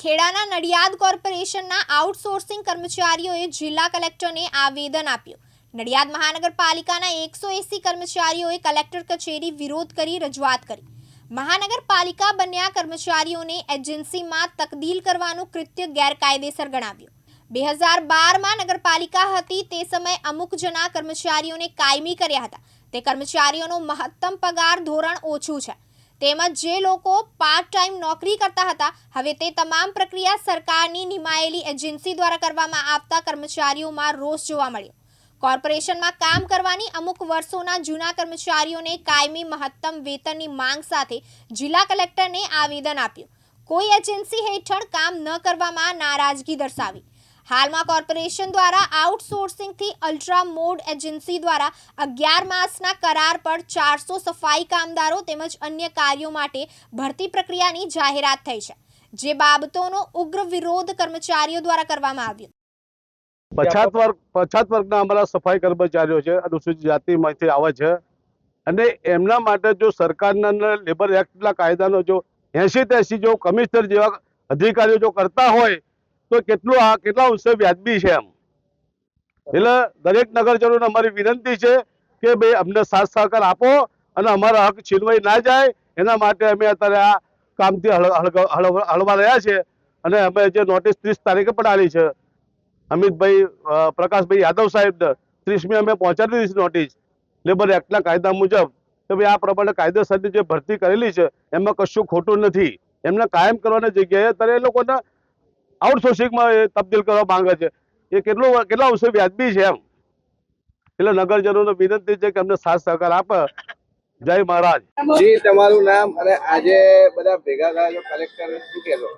ખેડાના નડિયાદ કોર્પોરેશનના આઉટસોર્સિંગ કર્મચારીઓએ જિલ્લા કલેક્ટરને આવેદન આપ્યું। નડિયાદ મહાનગરપાલિકાના 180 કર્મચારીઓએ કલેક્ટર કચેરી વિરોધ કરી રજૂઆત કરી। મહાનગરપાલિકા બન્યા કર્મચારીઓને એજન્સીમાં તકદીલ કરવાનું કૃત્ય ગેરકાયદેસર ગણાવ્યું। 2012માં નગરપાલિકા હતી તે સમયે અમુક જના કર્મચારીઓને કાયમી કર્યા હતા। તે કર્મચારીઓનો મહત્તમ પગાર ધોરણ ઓછું છે, તેમજ જે લોકો પાર્ટ ટાઈમ નોકરી કરતા હતા હવે તે તમામ પ્રક્રિયા સરકારની નિમાયેલી એજન્સી દ્વારા કરવામાં આવતા કર્મચારીઓમાં રોષ જોવા મળ્યો। કોર્પોરેશનમાં કામ કરવાની અમુક વર્ષોના જૂના કર્મચારીઓને કાયમી મહત્તમ વેતનની માંગ સાથે જિલ્લા કલેક્ટરને આવેદન આપ્યું। કોઈ એજન્સી હેઠળ કામ ન કરવામાં નારાજગી દર્શાવી। હાલમાં કોર્પોરેશન દ્વારા આઉટસોર્સિંગથી અલ્ટ્રા મોડ એજન્સી દ્વારા 11 માસના કરાર પર 400 સફાઈ કામદારો તેમજ અન્ય કાર્યો માટે ભરતી પ્રક્રિયાની જાહેરાત થઈ છે, જે બાબતોનો ઉગ્ર વિરોધ કર્મચારીઓ દ્વારા કરવામાં આવ્યો। પછાત વર્ગના અમારા સફાઈ કર્મચારીઓ છે, અનુસૂચિત જાતિમાંથી આવે છે અને એમના માટે જો સરકારના લેબર એક્ટના કાયદાનો જો 80-80 જો કમિશનર જેવા અધિકારીઓ જો કરતા હોય તો કેટલા અંશે વ્યાજબી છે એમ। એટલે દરેક નગરજનોને અમારી વિનંતી છે કે ભાઈ અમને સાથ સહકાર આપો અને અમારા હક છીનવાઈ ના જાય એના માટે અમે અત્યારે આ કામથી હળવા રહ્યા છે અને અમે જે નોટિસ 30 તારીખે પણ આવી છે અમિતભાઈ પ્રકાશભાઈ યાદવ સાહેબને 30મી અમે પહોંચાડી દીધી નોટિસ લેબર એક્ટના કાયદા મુજબ કે ભાઈ આ પ્રમાણે કાયદેસરની જે ભરતી કરેલી છે એમાં કશું ખોટું નથી। એમને કાયમ કરવાની જગ્યાએ અત્યારે એ લોકોને આઉટસોર્સિંગમાં તબદીલ કરવા માંગે છે, એ કેટલા અંશે વ્યાજબી છે એમ। એટલે નગરજનોને વિનંતી છે કે અમને સાથ સહકાર આપે। જય મહારાજ જી, તમારું નામ અને આજે બધા ભેગા થયા છો કલેક્ટર શું કહેશો?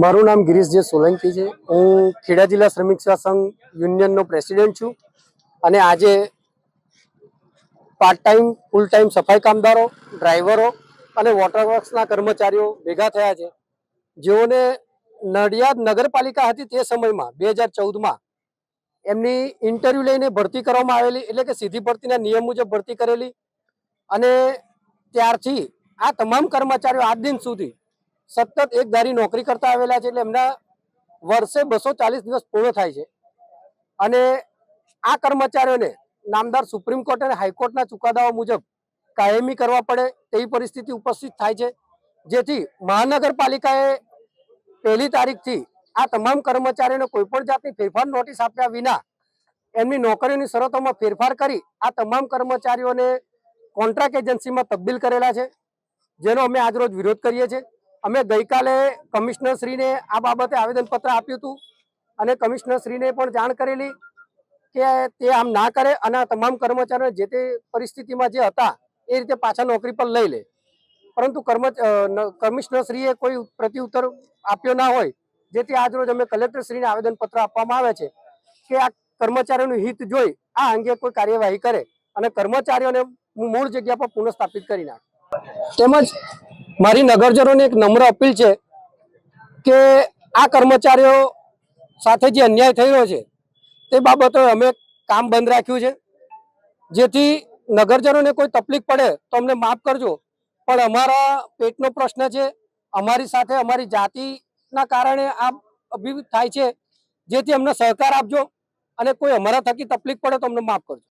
મારું નામ ગિરીશ જે સોલંકી છે। હું ખેડા જિલ્લા શ્રમિક સંઘ યુનિયનનો પ્રેસિડેન્ટ છું અને આજે પાર્ટ ટાઈમ ફૂલ ટાઈમ સફાઈ કામદારો, ડ્રાઈવરો અને વોટર વર્ક્સના કર્મચારીઓ ભેગા થયા છે, જેઓને નડિયાદ નગરપાલિકા હતી તે સમયમાં 2014માં એમની ઇન્ટરવ્યૂ લઈને ભરતી કરવામાં આવેલી, એટલે કે સીધી ભરતીના નિયમ મુજબ ભરતી કરેલી અને ત્યારથી આ તમામ કર્મચારીઓ આજ દિન સુધી સતત એકધારી નોકરી કરતા આવેલા છે। એટલે એમના વર્ષે 240 દિવસ પૂર્ણ થાય છે અને આ કર્મચારીઓને નામદાર સુપ્રીમ કોર્ટ અને હાઈકોર્ટના ચુકાદાઓ મુજબ કાયમી કરવા પડે તેવી પરિસ્થિતિ ઉપસ્થિત થાય છે, જેથી મહાનગરપાલિકાએ 1લી તારીખથી આ તમામ કર્મચારીઓને કોઈપણ જાતની ફેરફાર નોટિસ આપ્યા વિના એમની નોકરીની શરતોમાં ફેરફાર કરી આ તમામ કર્મચારીઓને કોન્ટ્રાક્ટ એજન્સીમાં તબદીલ કરેલા છે, જેનો અમે આજરોજ વિરોધ કરીએ છીએ। અમે ગઈકાલે કમિશનરશ્રીને આ બાબતે આવેદનપત્ર આપ્યું હતું અને કમિશનરશ્રીને પણ જાણ કરેલી કે તે આમ ના કરે અને આ તમામ કર્મચારીઓ જે તે પરિસ્થિતિમાં જે હતા એ રીતે પાછા નોકરી પર લઈ લે, પરંતુ કમિશનરશ્રીએ કોઈ પ્રત્યુત્તર આપ્યો ના હોય, જેથી આજરોજ અમે કલેક્ટરશ્રીને આવેદનપત્ર આપવામાં આવે છે કે આ કર્મચારીઓનું હિત જોઈ આ અંગે કોઈ કાર્યવાહી કરે અને કર્મચારીઓને મૂળ જગ્યા પર પુનઃસ્થાપિત કરી નાખે। તેમજ મારી નગરજનોને એક નમ્ર અપીલ છે કે આ કર્મચારીઓ સાથે જે અન્યાય થઈ રહ્યો છે તે બાબતે અમે કામ બંધ રાખ્યું છે, જેથી નગરજનોને કોઈ તકલીફ પડે તો અમને માફ કરજો, પણ અમારા પેટનો પ્રશ્ન છે, અમારી સાથે અમારી જાતિના કારણે આ અભિવ્યક્ત થાય છે, જેથી અમને સહકાર આપજો અને કોઈ અમારા થકી તકલીફ પડે તો અમને માફ કરજો।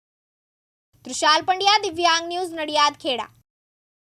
તૃષાલ પંડ્યા, દિવ્યાંગ ન્યૂઝ, નડિયાદ, ખેડા।